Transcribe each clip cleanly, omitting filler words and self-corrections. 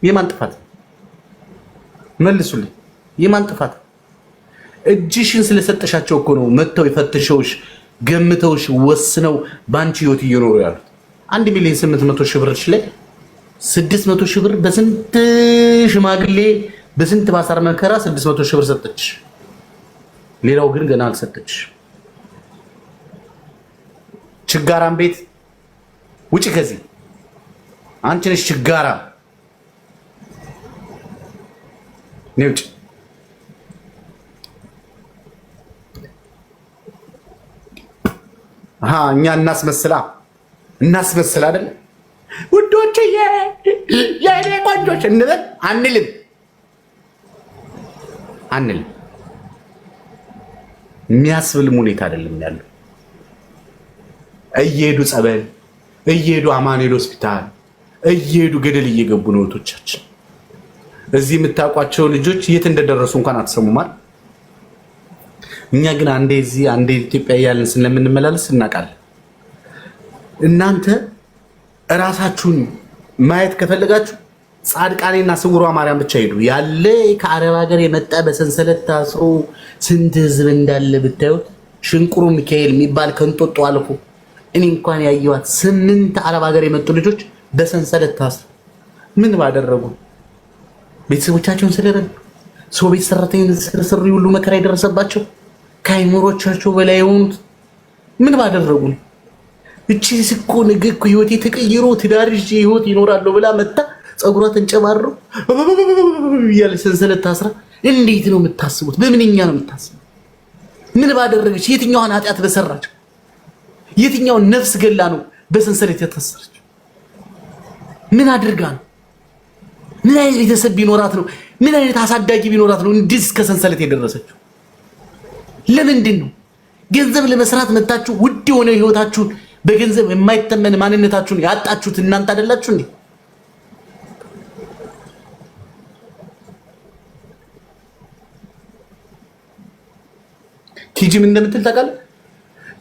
የማን ጥፋት መልሱልኝ? የማን ጥፋት? እጅሽን ስለሰጠሻቸው እኮ ነው መተው የፈተሸውሽ ገምተውሽ ወስነው ባንቺ ህይወት እየኖሩ ያሉት። 1,800,000 ብር ላይ 600,000 ብር በስንት ሽማግሌ በስንት ባሳር መከራ 600,000 ብር ሰጠች። ሌላው ግን ገና አልሰጠች። ችጋራም ቤት ውጪ ከዚህ አንቺ ነሽ ችጋራ ነውጭ። እኛ እናስመስላ አይደል ውዶች የኔ ቆንጆች እንበል አንልም። የሚያስብልም ሁኔታ አይደለም ያለው። እየሄዱ ጸበል እየሄዱ አማኑኤል ሆስፒታል እየሄዱ ገደል እየገቡ ነው እህቶቻችን። እዚህ የምታውቋቸው ልጆች የት እንደደረሱ እንኳን አትሰሙማል። እኛ ግን አንዴ እዚህ አንዴ ኢትዮጵያ ያለን ስለምንመላለስ እናውቃለን። እናንተ እራሳችሁን ማየት ከፈለጋችሁ ጻድቃኔና ስውሯ ማርያም ብቻ ሄዱ። ያለ ከአረብ ሀገር የመጣ በሰንሰለት ታስሮ ስንት ህዝብ እንዳለ ብታዩት። ሽንቁሩ ሚካኤል የሚባል ከንጦጦ አልፎ እኔ እንኳን ያየዋት 8 አረብ ሀገር የመጡ ልጆች በሰንሰለት ታስሮ ምን ባደረጉ? ቤተሰቦቻቸውን ስለረዱ፣ ሰው ቤት ሰራተኞች ስለሰሩ ሁሉ መከራ የደረሰባቸው ከአይምሮቻቸው በላይ የሆኑት ምን ባደረጉ? እቺ ስኮ ነገ እኮ ህይወቴ ተቀይሮ ትዳር ይዤ ህይወት ይኖራለሁ ብላ መጣ ጸጉሯ ተንጨባሮ ያለ ሰንሰለት ታስራ። እንዴት ነው የምታስቡት? በምንኛ ነው የምታስቡት? ምን ባደረገች? የትኛዋን ኃጢአት በሰራች? የትኛውን ነፍስ ገላ ነው በሰንሰለት የታሰረች? ምን አድርጋ ነው? ምን አይነት ቤተሰብ ቢኖራት ነው? ምን አይነት አሳዳጊ ቢኖራት ነው እንዲህ እስከ ሰንሰለት የደረሰችው? ለምንድን ነው ገንዘብ ለመስራት መጣችሁ ውድ የሆነ ህይወታችሁን በገንዘብ የማይተመን ማንነታችሁን ያጣችሁት እናንተ አይደላችሁ እንዴ? ቲጂም እንደምትል ታውቃለህ?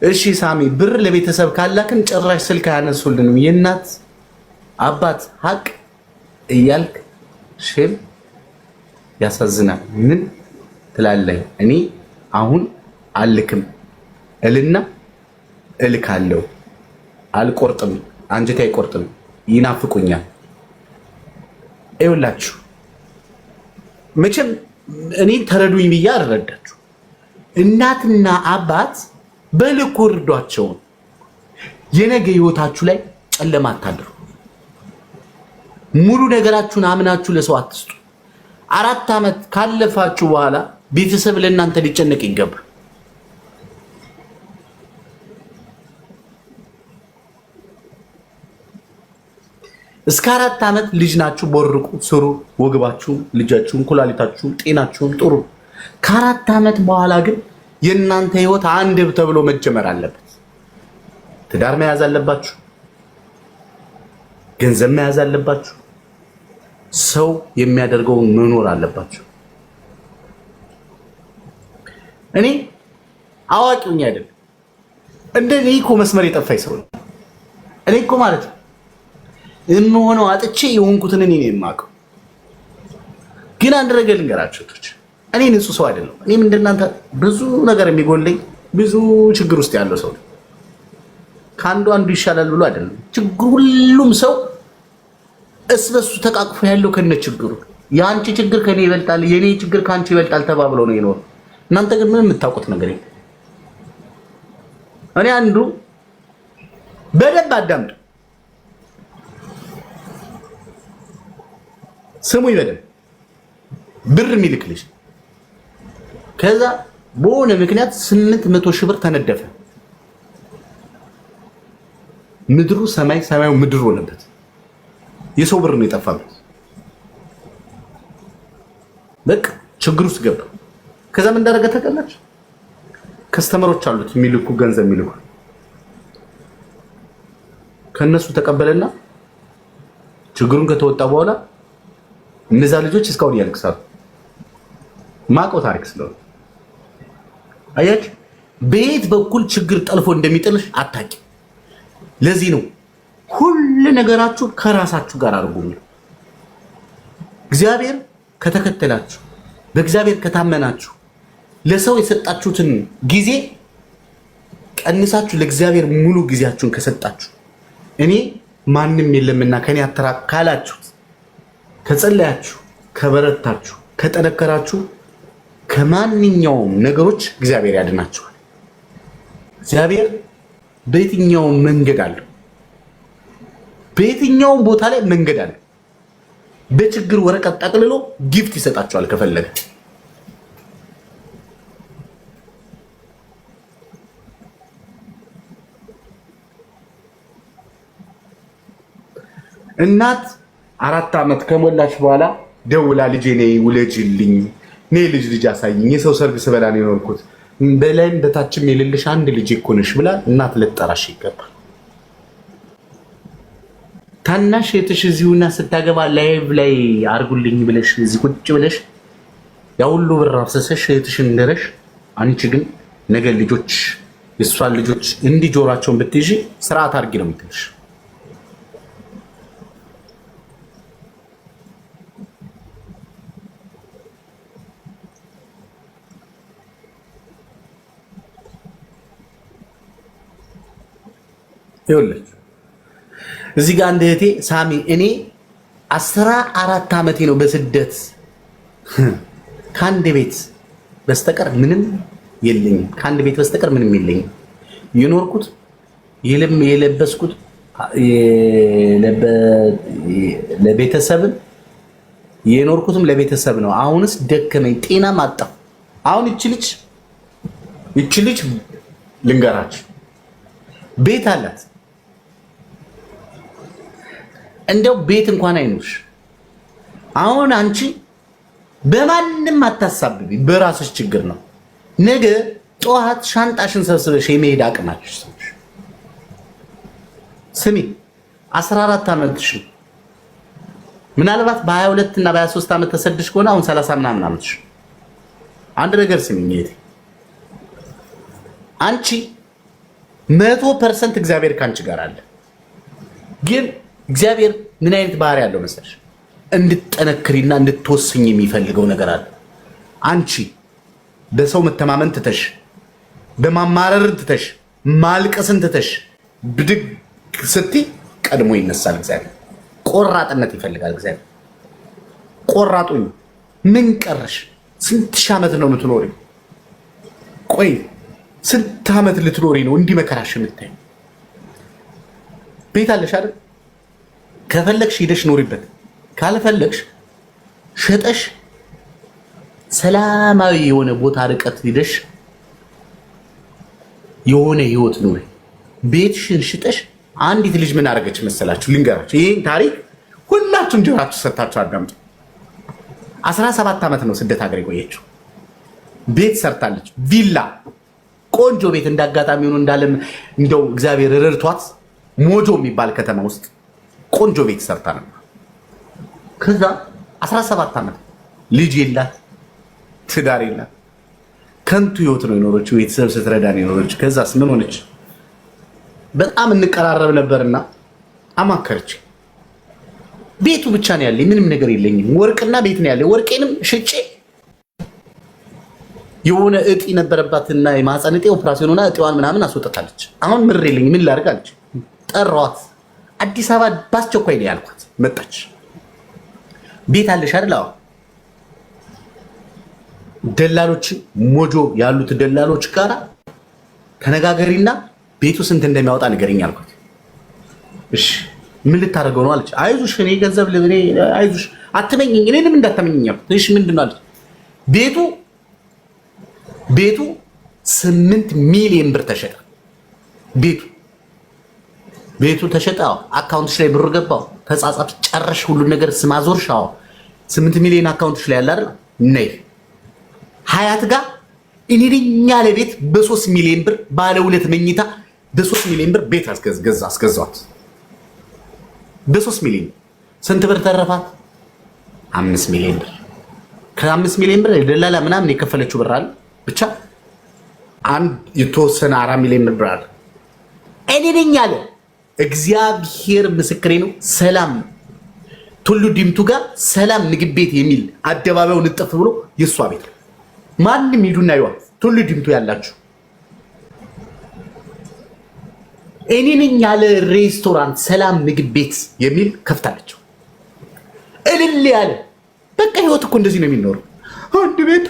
እሺ ሳሚ ብር ለቤተሰብ ካላክን ጭራሽ ስልክ አያነሱልንም። የእናት አባት ሀቅ እያልክ ሼም ያሳዝናል። ምን ትላለህ? እኔ አሁን አልክም እልና እልካለሁ። አልቆርጥም፣ አንጀቴ አይቆርጥም፣ ይናፍቁኛል። ይኸውላችሁ መቼም እኔ ተረዱኝ ብዬ አልረዳችሁ። እናትና አባት በልኩ እርዷቸው። የነገ ህይወታችሁ ላይ ጨለማ አታድሩ። ሙሉ ነገራችሁን አምናችሁ ለሰው አትስጡ። 4 ዓመት ካለፋችሁ በኋላ ቤተሰብ ለእናንተ ሊጨነቅ ይገባል። እስከ 4 ዓመት ልጅ ናችሁ፣ ቦርቁ፣ ስሩ፣ ወግባችሁን፣ ልጃችሁን፣ ኩላሊታችሁን፣ ጤናችሁን ጥሩ። ከ4 ዓመት በኋላ ግን የእናንተ ህይወት አንድ ተብሎ መጀመር አለበት። ትዳር መያዝ አለባችሁ፣ ገንዘብ መያዝ አለባችሁ፣ ሰው የሚያደርገውን መኖር አለባችሁ። እኔ አዋቂውኝ አይደለም እንደኔ እኮ መስመር የጠፋኝ ሰው ነው። እኔ እኮ ማለት ነው የምሆነው አጥቼ የሆንኩትን እኔ ነው የማውቀው። ግን አንድ ነገር ልንገራችሁ እህቶች፣ እኔ ንጹህ ሰው አይደለም። እኔም እንደናንተ ብዙ ነገር የሚጎለኝ ብዙ ችግር ውስጥ ያለው ሰው ነው። ከአንዱ አንዱ ይሻላል ብሎ አይደለም ችግር። ሁሉም ሰው እስበሱ ተቃቅፎ ያለው ከነ ችግሩ። የአንቺ ችግር ከኔ ይበልጣል፣ የኔ ችግር ካንቺ ይበልጣል ተባብሎ ነው የኖረው። እናንተ ግን ምንም የምታውቁት ነገር የለም። እኔ አንዱ በደንብ አዳምጡ፣ ስሙኝ በደንብ። ብር የሚልክልሽ ከዛ በሆነ ምክንያት 800,000 ብር ተነደፈ። ምድሩ ሰማይ፣ ሰማዩ ምድር ሆነበት። የሰው ብር ነው የጠፋበት። በቃ ችግር ውስጥ ገባ። ከዛ ምን እንዳደረገ ታውቃላችሁ? ከስተመሮች አሉት የሚልኩ ገንዘብ የሚልኩ ከነሱ ተቀበለና ችግሩን ከተወጣ በኋላ እነዛ ልጆች እስካሁን ያለቅሳሉ። ማቆ ታሪክ ስለሆነ አያችሁ፣ በየት በኩል ችግር ጠልፎ እንደሚጥልሽ አታውቂም። ለዚህ ነው ሁሉ ነገራችሁ ከራሳችሁ ጋር አድርጉ። እግዚአብሔር ከተከተላችሁ በእግዚአብሔር ከታመናችሁ ለሰው የሰጣችሁትን ጊዜ ቀንሳችሁ ለእግዚአብሔር ሙሉ ጊዜያችሁን ከሰጣችሁ እኔ ማንም የለምና ከኔ አትራቅ ካላችሁ ከጸለያችሁ ከበረታችሁ ከጠነከራችሁ ከማንኛውም ነገሮች እግዚአብሔር ያድናችኋል። እግዚአብሔር በየትኛውም መንገድ አለው። በየትኛውም ቦታ ላይ መንገድ አለ። በችግር ወረቀት ጠቅልሎ ጊፍት ይሰጣችኋል ከፈለገ። እናት 4 ዓመት ከሞላች በኋላ ደውላ ልጄ ነይ ውለጅልኝ፣ ነይ ልጅ አሳይኝ፣ የሰው ሰርግ ስበላ ነው የኖርኩት፣ በላይም በታችም የሌለሽ አንድ ልጅ እኮ ነሽ ብላ እናት ልትጠራሽ ይገባል። ታናሽ እህትሽ እዚሁና ስታገባ ላይቭ ላይ አርጉልኝ ብለሽ እዚህ ቁጭ ብለሽ ያው ሁሉ ብር አፍሰሰሽ እህትሽን እንደረሽ፣ አንቺ ግን ነገ ልጆች የሷን ልጆች እንዲጆራቸውን ብትይዢ ስርዓት አርጊ ነው የምትልሽ። ይኸውልህ እዚህ ጋር አንድ እህቴ ሳሚ እኔ 14 ዓመቴ ነው በስደት ከአንድ ቤት በስተቀር ምንም የለኝም። ከአንድ ቤት በስተቀር ምንም የለኝም። የኖርኩት የለበስኩት ለቤተሰብም የኖርኩትም ለቤተሰብ ነው። አሁንስ ደከመኝ፣ ጤናም አጣሁ። አሁን እቺ ልጅ ልንገራችሁ ቤት አላት። እንደው ቤት እንኳን አይኖርሽ። አሁን አንቺ በማንም አታሳብቢ፣ በራስሽ ችግር ነው። ነገ ጠዋት ሻንጣሽን ሰብስበሽ የመሄድ አቅማችሽ ስሚ 14 ዓመትሽ ምናልባት በ22 እና በ23 ዓመት ተሰድሽ ከሆነ አሁን 30 ምናምን ዓመትሽ። አንድ ነገር ስሚኝ እህቴ፣ አንቺ 100% እግዚአብሔር ካንቺ ጋር አለ። ግን እግዚአብሔር ምን አይነት ባህሪ ያለው መሰለሽ? እንድትጠነክሪና እንድትወስኝ የሚፈልገው ነገር አለ። አንቺ በሰው መተማመን ትተሽ፣ በማማረር ትተሽ፣ ማልቀስን ትተሽ ብድግ ስትይ ቀድሞ ይነሳል እግዚአብሔር። ቆራጥነት ይፈልጋል እግዚአብሔር። ቆራጡኝ ምን ቀረሽ? ስንት ሺህ ዓመት ነው የምትኖሪ? ቆይ ስንት ዓመት ልትኖሪ ነው እንዲህ መከራሽ የምታይ? ቤት አለሽ አይደል? ከፈለግሽ ሄደሽ ኖሪበት፣ ካልፈለግሽ ሸጠሽ ሰላማዊ የሆነ ቦታ ርቀት ሄደሽ የሆነ ህይወት ኖሪ። ቤትሽን ሽጠሽ አንዲት ልጅ ምን አደረገች መሰላችሁ? ልንገራችሁ ይሄን ታሪክ ሁላችሁም ጆራችሁ ሰጣችሁ አዳምጡ። 17 ዓመት ነው ስደት ሀገር የቆየችው። ቤት ሰርታለች፣ ቪላ ቆንጆ ቤት። እንዳጋጣሚ ሆኖ እንዳለም እንደው እግዚአብሔር ረድቷት ሞጆ የሚባል ከተማ ውስጥ ቆንጆ ቤት ሰርታ ነበር። ከዛ 17 ዓመት ልጅ የላት፣ ትዳር የላት፣ ከንቱ ህይወት ነው የኖረችው። ቤተሰብ ስትረዳ ነው የኖረችው። ከዛስ ምን ሆነች? በጣም እንቀራረብ ነበርና አማከረች። ቤቱ ብቻ ነው ያለኝ፣ ምንም ነገር የለኝም፣ ወርቅና ቤት ነው ያለኝ። ወርቄንም ሽጬ የሆነ እጢ ነበረባትና የማህፀን እጢ ኦፕራሲዮን ሆና እጢዋን ምናምን አስወጣታለች። አሁን ምር የለኝ፣ ምን ላድርግ አለች። ጠራኋት። አዲስ አበባ ባስቸኳይ ነው ያልኳት። መጣች። ቤት አለሽ አይደል? አዎ። ደላሎች ሞጆ ያሉት ደላሎች ጋራ ተነጋገሪና ቤቱ ስንት እንደሚያወጣ ንገረኝ አልኳት። እሺ ምን ልታደርገው ነው አለች። አይዞሽ እኔ ገንዘብ ለኔ አይዞሽ አትመኝኝ፣ እኔንም እንዳትመኝኝ አልኳት። እሺ ምንድን ነው አለች። ቤቱ 8 ሚሊዮን ብር ተሸጠ። ቤቱ ተሸጠ። አካውንትሽ ላይ ብር ገባው። ተጻጻፍ ጨረሽ፣ ሁሉ ነገር ስማዞርሽ። 8 ሚሊዮን አካውንትሽ ላይ ያለ አይደል? ነይ ሀያት ጋር እኔ ነኝ ያለ ቤት በ3 ሚሊዮን ብር ባለ 2 መኝታ በ3 ሚሊዮን ብር ቤት አስገዛት። በ3 ሚሊዮን ስንት ብር ተረፋት? 5 ሚሊዮን ብር። ከ5 ሚሊዮን ብር ደላላ ምናምን የከፈለችው ብር አለ ብቻ አንድ የተወሰነ 4 ሚሊዮን ብር አለ። እኔ ነኝ ያለ እግዚአብሔር ምስክሬ ነው። ሰላም ቱሉ ዲምቱ ጋር ሰላም ምግብ ቤት የሚል አደባባዩ ንጥፍ ብሎ የሷ ቤት ማንም ሂዱና ይዋል። ቱሉ ዲምቱ ያላችሁ እኔ ነኝ ያለ ሬስቶራንት ሰላም ምግብ ቤት የሚል ከፍታለች። እልል ያለ በቃ ህይወት እኮ እንደዚህ ነው የሚኖረው። አንድ ቤት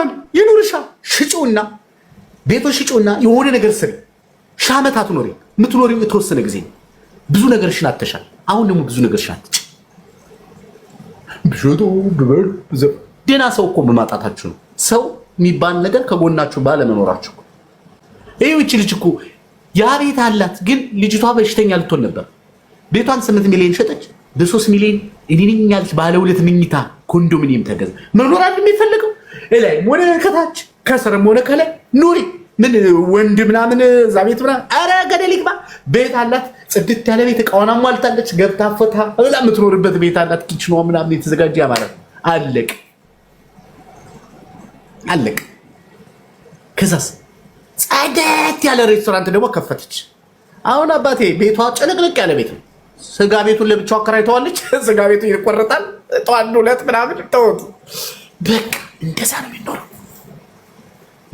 አለ የኑርሻ ሽጩና ቤቶች ሽጩና የሆነ ነገር ስሪ። ሺህ ዓመት አትኖሪ። የምትኖሪው የተወሰነ ጊዜ ነው። ብዙ ነገርሽን አትተሻል። አሁን ደግሞ ብዙ ነገርሽን አትጭ ብሾቶ ብበር ደህና ሰው እኮ በማጣታችሁ ነው። ሰው የሚባል ነገር ከጎናችሁ ባለመኖራችሁ። ይህች ልጅ እኮ ያ ቤት አላት፣ ግን ልጅቷ በሽተኛ ልትሆን ነበር። ቤቷን 8 ሚሊዮን ሸጠች። በ3 ሚሊዮን እኔ ያለች ባለ 2 መኝታ ኮንዶሚኒየም ተገዛ። መኖር አይደል የሚፈልገው? እላይ ሆነ ከታች ከስርም ሆነ ከላይ ኑሪ። ምን ወንድ ምናምን እዛ ቤት ምናምን ኧረ ገደል ይግባ። ቤት አላት፣ ጽድት ያለ ቤት፣ እቃዋን አሟልታለች። ገብታ ፈታ ብላ የምትኖርበት ቤት አላት። ኪችኗ ምናምን የተዘጋጀ ያማረ አለቅ። ከዛስ ጸደት ያለ ሬስቶራንት ደግሞ ከፈተች። አሁን አባቴ ቤቷ ጭንቅንቅ ያለ ቤት ነው። ስጋ ቤቱን ለብቻው አከራይተዋለች። ስጋ ቤቱ ይቆረጣል። ጠዋት 2 ምናምን ተወጡ። በቃ እንደዛ ነው የሚኖረው።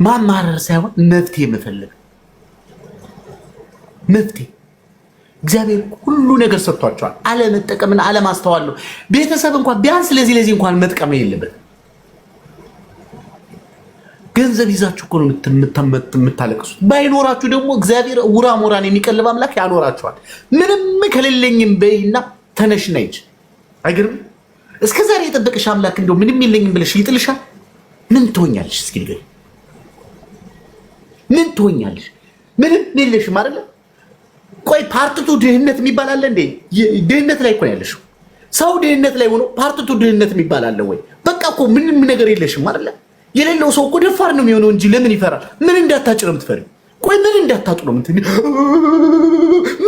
ማማረር ሳይሆን መፍትሄ መፈለግ። መፍትሄ እግዚአብሔር ሁሉ ነገር ሰጥቷቸዋል። አለመጠቀምን አለማስተዋል ነው። ቤተሰብ እንኳን ቢያንስ ለዚህ እንኳን መጥቀም የለበት። ገንዘብ ይዛችሁ እኮ ነው የምታለቅሱት። ባይኖራችሁ ደግሞ እግዚአብሔር ውራ ሞራን የሚቀልብ አምላክ ያኖራችኋል። ምንም ከሌለኝም በይና ተነሽና ሂጂ። አይገርም? እስከዛሬ የጠበቀሽ አምላክ እንደው ምንም የለኝም ብለሽ ይጥልሻል። ምን ትሆኛለሽ? እስኪ ንገሪ። ምን ትሆኛለሽ? ምንም የለሽም አይደለ? ቆይ ፓርትቱ ድህነት የሚባል አለ እንዴ? ድህነት ላይ እኮ ነው ያለሽው። ሰው ድህነት ላይ ሆኖ ፓርትቱ ድህነት የሚባል አለ ወይ? በቃ እኮ ምንም ነገር የለሽም አይደለ? የሌለው ሰው እኮ ደፋር ነው የሚሆነው እንጂ ለምን ይፈራል? ምን እንዳታጭ ነው የምትፈሪው? ቆይ ምን እንዳታጡ ነው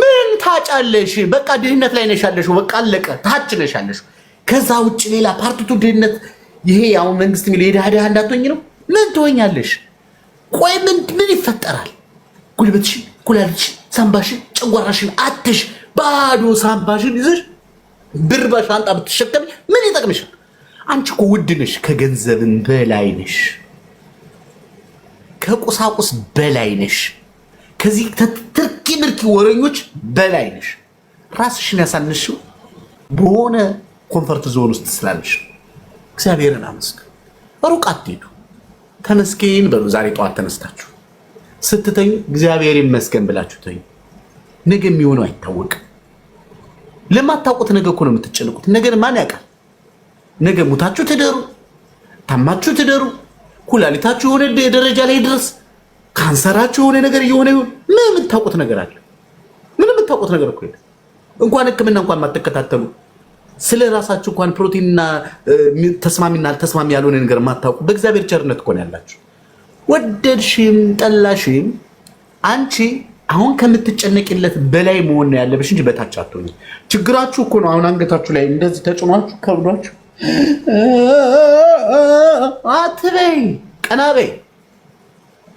ምን ታጫለሽ? በቃ ድህነት ላይ ነሽ ያለሽው። በቃ አለቀ። ታች ነሽ ያለሽው። ከዛ ውጭ ሌላ ፓርትቱ ድህነት ይሄ ያው መንግስት የሚል የድሃ እንዳትሆኝ ነው። ምን ትሆኛለሽ? ቆይ ምን ይፈጠራል? ጉልበትሽን፣ ኩላሊትሽን፣ ሳምባሽን፣ ጨጓራሽን አትሽ ባዶ ሳምባሽን ይዘሽ ብር በሻንጣ ብትሸከሚ ምን ይጠቅምሻል? አንቺ እኮ ውድ ነሽ። ከገንዘብም በላይ ነሽ። ከቁሳቁስ በላይ ነሽ። ከዚህ ትርኪ ምርኪ ወረኞች በላይ ነሽ። ራስሽን ያሳነሽው በሆነ ኮንፈርት ዞን ውስጥ ስላለሽ እግዚአብሔርን አመስግኑ። ሩቅ አትሄዱ። ተመስገን በሉ። ዛሬ ጠዋት ተነስታችሁ ስትተኙ እግዚአብሔር ይመስገን ብላችሁ ተኙ። ነገ የሚሆነው አይታወቅም። ለማታውቁት ነገ እኮ ነው የምትጨነቁት። ነገን ማን ያውቃል? ነገ ሙታችሁ ትደሩ፣ ታማችሁ ትደሩ፣ ኩላሊታችሁ የሆነ ደረጃ ላይ ድረስ፣ ካንሰራችሁ የሆነ ነገር እየሆነ ይሁን። ምን የምታውቁት ነገር አለ? ምን የምታውቁት ነገር እኮ የለም። እንኳን ሕክምና እንኳን ማትከታተሉ ስለ ራሳችሁ እንኳን ፕሮቲንና ተስማሚና አልተስማሚ ያልሆነ ነገር ማታውቁ በእግዚአብሔር ቸርነት እኮ ነው ያላችሁ። ወደድሽም ጠላሽም አንቺ አሁን ከምትጨነቂለት በላይ መሆን ነው ያለብሽ እንጂ በታች አትሆኚ። ችግራችሁ እኮ ነው አሁን አንገታችሁ ላይ እንደዚህ ተጭኗችሁ ከብዷችሁ አትበይ። ቀና በይ፣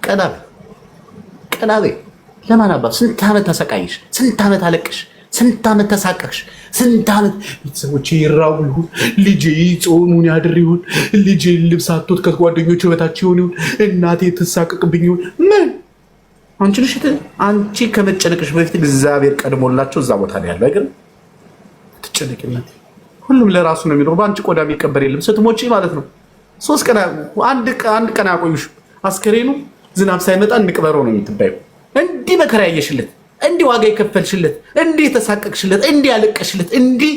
ቀና በይ። ለማን አባ ስንት ዓመት ተሰቃይሽ፣ ስንት ዓመት አለቅሽ፣ ስንት ዓመት ተሳቀቅሽ፣ ስንት ዓመት ቤተሰቦቼ ይራቡ ይሁን፣ ልጄ ጾሙን ያድር ይሁን፣ ልጄ ልብስ አጥቶት ከጓደኞቹ በታች ይሁን፣ እናቴ ትሳቀቅብኝ ይሁን። ምን አንቺ ከመጨነቅሽ በፊት እግዚአብሔር ቀድሞላቸው እዛ ቦታ ላይ ያለው አይገርም? ትጨነቂነት ሁሉም ለራሱ ነው የሚኖር። በአንቺ ቆዳ የሚቀበር የለም። ስትሞጪ ማለት ነው 3 ቀን አንድ ቀን ያቆዩሽ። አስከሬኑ ዝናብ ሳይመጣ እንቅበረው ነው የምትባዩ። እንዲህ መከራ ያየሽለት፣ እንዲህ ዋጋ የከፈልሽለት፣ እንዲህ የተሳቀቅሽለት፣ እንዲህ ያለቀሽለት፣ እንዲህ